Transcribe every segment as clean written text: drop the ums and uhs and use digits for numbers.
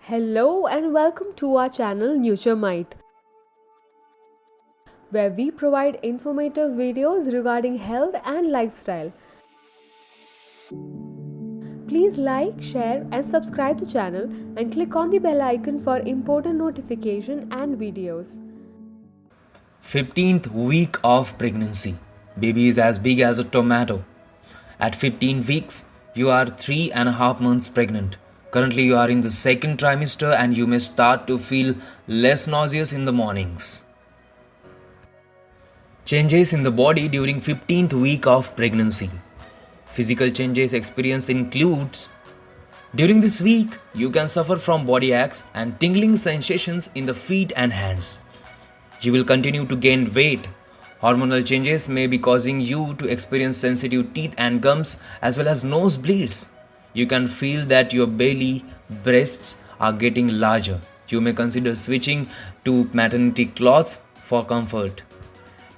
Hello and welcome to our channel NutureMite, where we provide informative videos regarding health and lifestyle. Please like, share and subscribe the channel and click on the bell icon for important notification and videos. 15th week of pregnancy. Baby is as big as a tomato. At 15 weeks, you are 3.5 months pregnant. Currently, you are in the second trimester and you may start to feel less nauseous in the mornings. Changes in the body during 15th week of pregnancy. Physical changes experienced includes during this week, you can suffer from body aches and tingling sensations in the feet and hands. You will continue to gain weight. Hormonal changes may be causing you to experience sensitive teeth and gums as well as nosebleeds. You can feel that your belly, breasts are getting larger. You may consider switching to maternity cloths for comfort.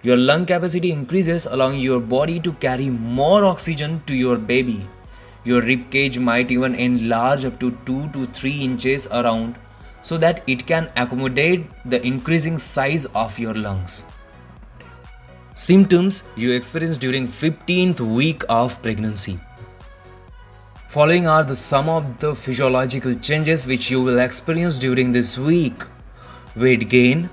Your lung capacity increases, allowing your body to carry more oxygen to your baby. Your rib cage might even enlarge up to 2 to 3 inches around so that it can accommodate the increasing size of your lungs. Symptoms you experience during 15th week of pregnancy. Following are the some of the physiological changes which you will experience during this week. Weight gain,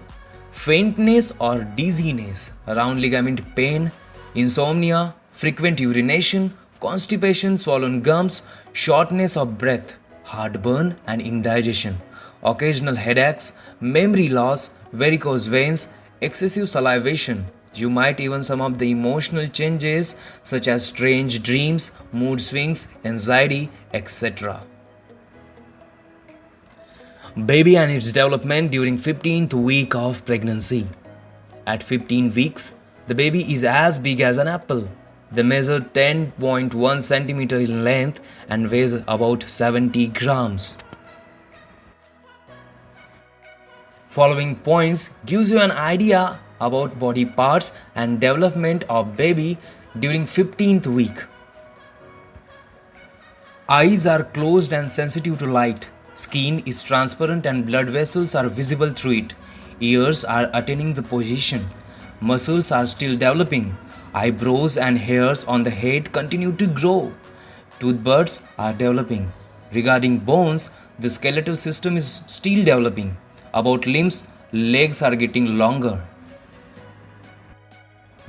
faintness or dizziness, round ligament pain, insomnia, frequent urination, constipation, swollen gums, shortness of breath, heartburn and indigestion, occasional headaches, memory loss, varicose veins, excessive salivation. You might even some of the emotional changes such as strange dreams, mood swings, anxiety, etc. Baby and its development during 15th week of pregnancy. At 15 weeks, the baby is as big as an apple. They measure 10.1 centimeter in length and weighs about 70 grams. Following points gives you an idea about body parts and development of baby during 15th week. Eyes are closed and sensitive to light. Skin is transparent and blood vessels are visible through it. Ears are attaining the position. Muscles are still developing. Eyebrows and hairs on the head continue to grow. Tooth buds are developing. Regarding bones, the skeletal system is still developing. About limbs, legs are getting longer.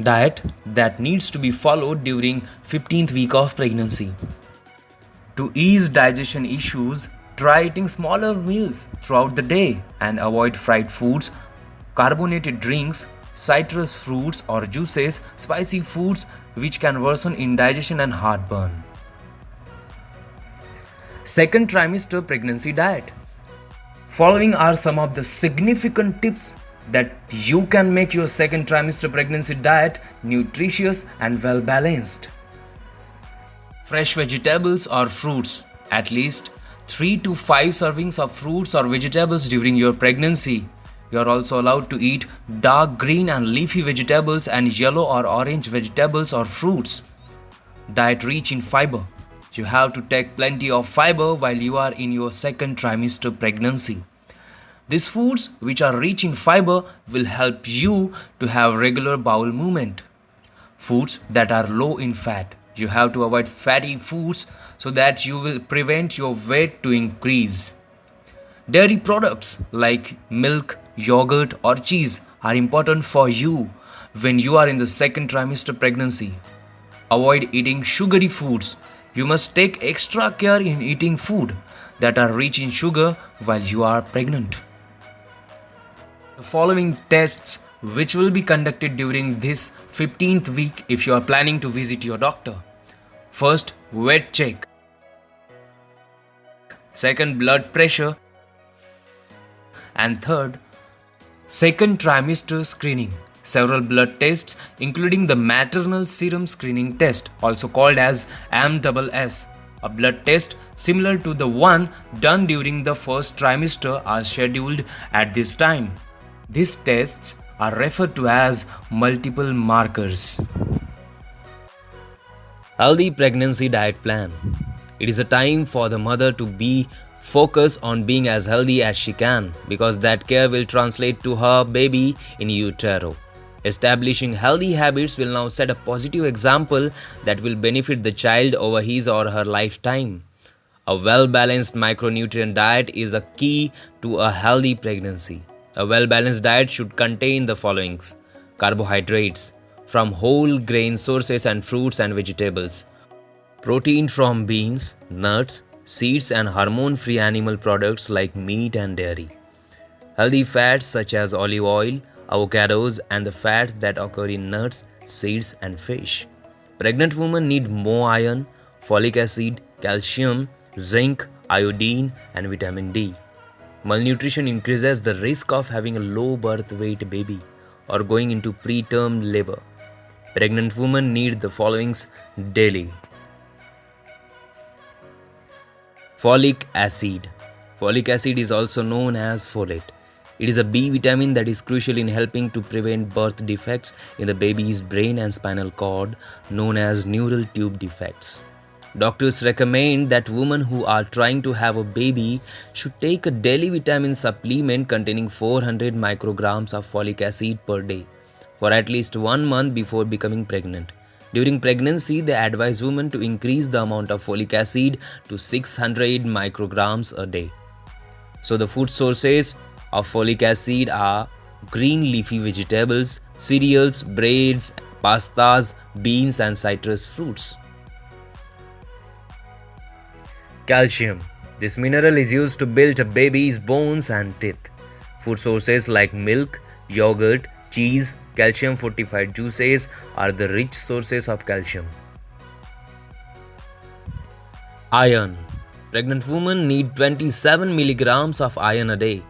Diet that needs to be followed during 15th week of pregnancy. To ease digestion issues, try eating smaller meals throughout the day and avoid fried foods, carbonated drinks, citrus fruits or juices, spicy foods which can worsen indigestion and heartburn. Second trimester pregnancy diet. Following are some of the significant tips that you can make your second trimester pregnancy diet nutritious and well balanced. Fresh vegetables or fruits, at least 3 to 5 servings of fruits or vegetables during your pregnancy. You are also allowed to eat dark green and leafy vegetables and yellow or orange vegetables or fruits. Diet rich in fiber. You have to take plenty of fiber while you are in your second trimester pregnancy. These foods which are rich in fiber will help you to have regular bowel movement. Foods that are low in fat. You have to avoid fatty foods so that you will prevent your weight to increase. Dairy products like milk, yogurt or cheese are important for you when you are in the second trimester pregnancy. Avoid eating sugary foods. You must take extra care in eating food that are rich in sugar while you are pregnant. The following tests which will be conducted during this 15th week if you are planning to visit your doctor. First, weight check. Second, blood pressure. And third, second trimester screening. Several blood tests including the maternal serum screening test, also called as MSS, a blood test similar to the one done during the first trimester, are scheduled at this time. These tests are referred to as multiple markers. Healthy pregnancy diet plan. It is a time for the mother to be focus on being as healthy as she can because that care will translate to her baby in utero. Establishing healthy habits will now set a positive example that will benefit the child over his or her lifetime. A well balanced micronutrient diet is a key to a healthy pregnancy. A well balanced diet should contain the followings: carbohydrates from whole grain sources and fruits and vegetables, protein from beans, nuts, seeds, and hormone free animal products like meat and dairy, healthy fats such as olive oil, avocados, and the fats that occur in nuts, seeds, and fish. Pregnant women need more iron, folic acid, calcium, zinc, iodine, and vitamin D. Malnutrition increases the risk of having a low birth weight baby or going into preterm labor. Pregnant women need the followings daily: folic acid. Folic acid is also known as folate. It is a B vitamin that is crucial in helping to prevent birth defects in the baby's brain and spinal cord, known as neural tube defects. Doctors recommend that women who are trying to have a baby should take a daily vitamin supplement containing 400 micrograms of folic acid per day for at least 1 month before becoming pregnant. During pregnancy, they advise women to increase the amount of folic acid to 600 micrograms a day. So, the food sources of folic acid are green leafy vegetables, cereals, breads, pastas, beans, and citrus fruits. Calcium. This mineral is used to build a baby's bones and teeth. Food sources like milk, yogurt, cheese, calcium fortified juices are the rich sources of calcium. Iron. Pregnant women need 27 milligrams of iron a day,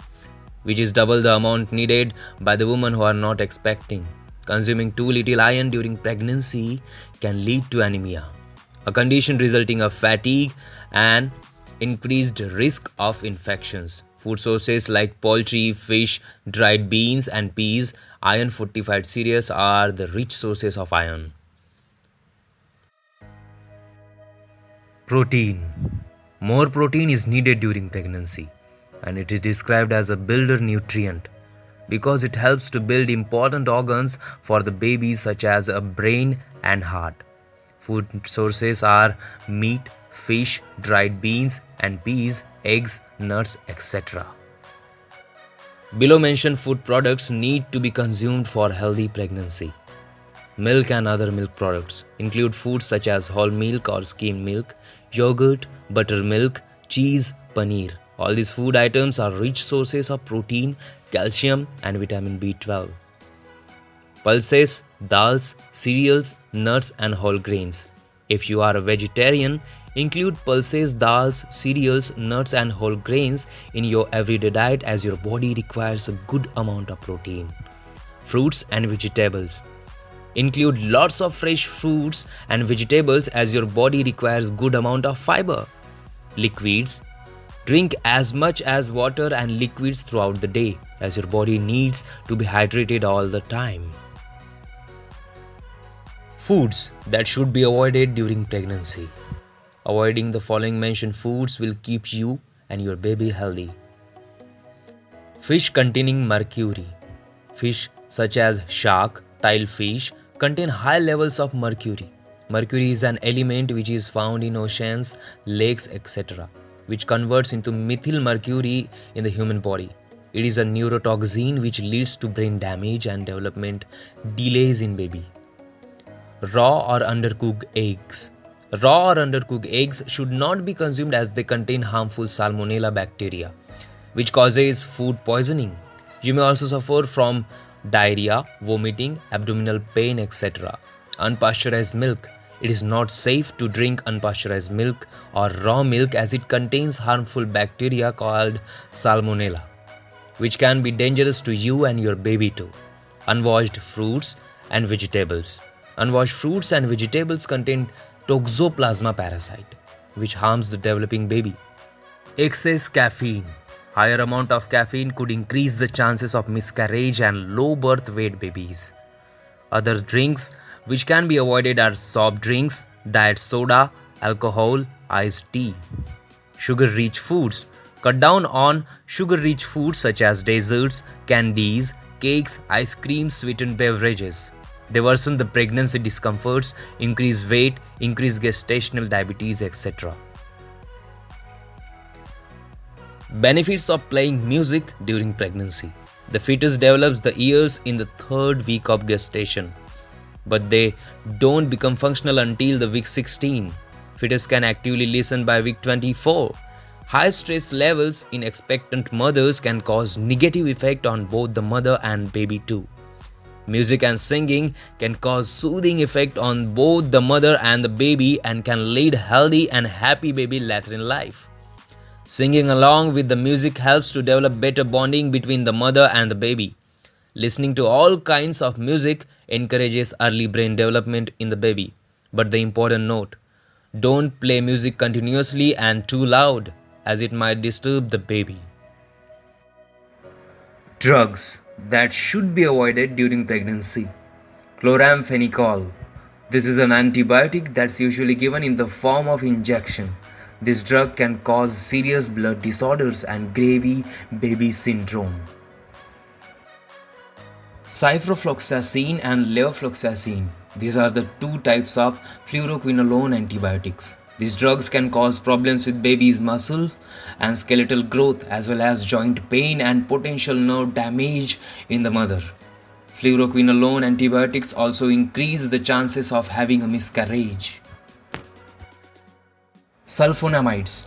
which is double the amount needed by the women who are not expecting. Consuming too little iron during pregnancy can lead to anemia, a condition resulting in fatigue and increased risk of infections. Food sources like poultry, fish, dried beans, and peas, iron fortified cereals are the rich sources of iron. Protein. More protein is needed during pregnancy, and it is described as a builder nutrient because it helps to build important organs for the baby, such as a brain and heart. Food sources are meat, fish, dried beans and peas, eggs, nuts, etc. Below mentioned food products need to be consumed for healthy pregnancy. Milk and other milk products include foods such as whole milk or skim milk, yogurt, buttermilk, cheese, paneer. All these food items are rich sources of protein, calcium, and vitamin B12. Pulses, dals, cereals, nuts, and whole grains. If you are a vegetarian, include pulses, dals, cereals, nuts, and whole grains in your everyday diet as your body requires a good amount of protein. Fruits and vegetables. Include lots of fresh fruits and vegetables as your body requires good amount of fiber. Liquids. Drink as much as water and liquids throughout the day as your body needs to be hydrated all the time. Foods that should be avoided during pregnancy. Avoiding the following mentioned foods will keep you and your baby healthy. Fish containing mercury. Fish such as shark, tilefish contain high levels of mercury. Mercury is an element which is found in oceans, lakes, etc., which converts into methyl mercury in the human body. It is a neurotoxin which leads to brain damage and development delays in baby. Raw or undercooked eggs. Raw or undercooked eggs should not be consumed as they contain harmful salmonella bacteria, which causes food poisoning. You may also suffer from diarrhea, vomiting, abdominal pain, etc. Unpasteurized milk. It is not safe to drink unpasteurized milk or raw milk as it contains harmful bacteria called salmonella, which can be dangerous to you and your baby too. Unwashed fruits and vegetables. Unwashed fruits and vegetables contain Toxoplasma parasite, which harms the developing baby. Excess caffeine. Higher amount of caffeine could increase the chances of miscarriage and low birth weight babies. Other drinks which can be avoided are soft drinks, diet soda, alcohol, iced tea. Sugar-rich foods. Cut down on sugar-rich foods such as desserts, candies, cakes, ice cream, sweetened beverages. They worsen the pregnancy discomforts, increase weight, increase gestational diabetes, etc. Benefits of playing music during pregnancy. The fetus develops the ears in the 3rd week of gestation, but they don't become functional until the week 16. Fetus can actively listen by week 24. High stress levels in expectant mothers can cause negative effect on both the mother and baby too. Music and singing can cause soothing effect on both the mother and the baby and can lead healthy and happy baby later in life. Singing along with the music helps to develop better bonding between the mother and the baby. Listening to all kinds of music encourages early brain development in the baby. But the important note, don't play music continuously and too loud, as it might disturb the baby. Drugs that should be avoided during pregnancy. Chloramphenicol. This is an antibiotic that's usually given in the form of injection. This drug can cause serious blood disorders and gravy baby syndrome. Ciprofloxacin and levofloxacin. These are the 2 types of fluoroquinolone antibiotics. These drugs can cause problems with baby's muscle and skeletal growth as well as joint pain and potential nerve damage in the mother. Fluoroquinolone antibiotics also increase the chances of having a miscarriage. Sulfonamides.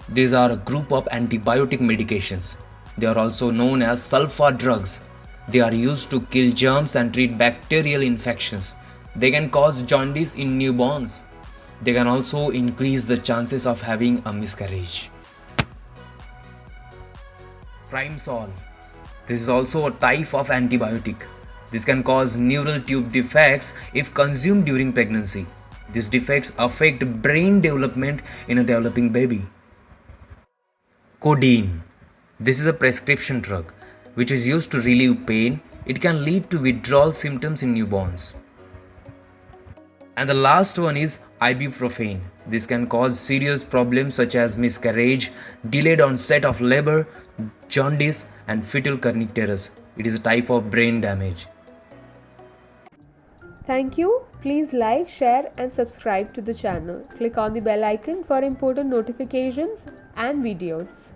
These are a group of antibiotic medications. They are also known as sulfa drugs. They are used to kill germs and treat bacterial infections. They can cause jaundice in newborns. They can also increase the chances of having a miscarriage. Primesol. This is also a type of antibiotic. This can cause neural tube defects if consumed during pregnancy. These defects affect brain development in a developing baby. Codeine. This is a prescription drug which is used to relieve pain. It can lead to withdrawal symptoms in newborns. And the last one is ibuprofen. This can cause serious problems such as miscarriage, delayed onset of labor, jaundice, and fetal kernicterus. It is a type of brain damage. Thank you. Please like, share and subscribe to the channel. Click on the bell icon for important notifications and videos.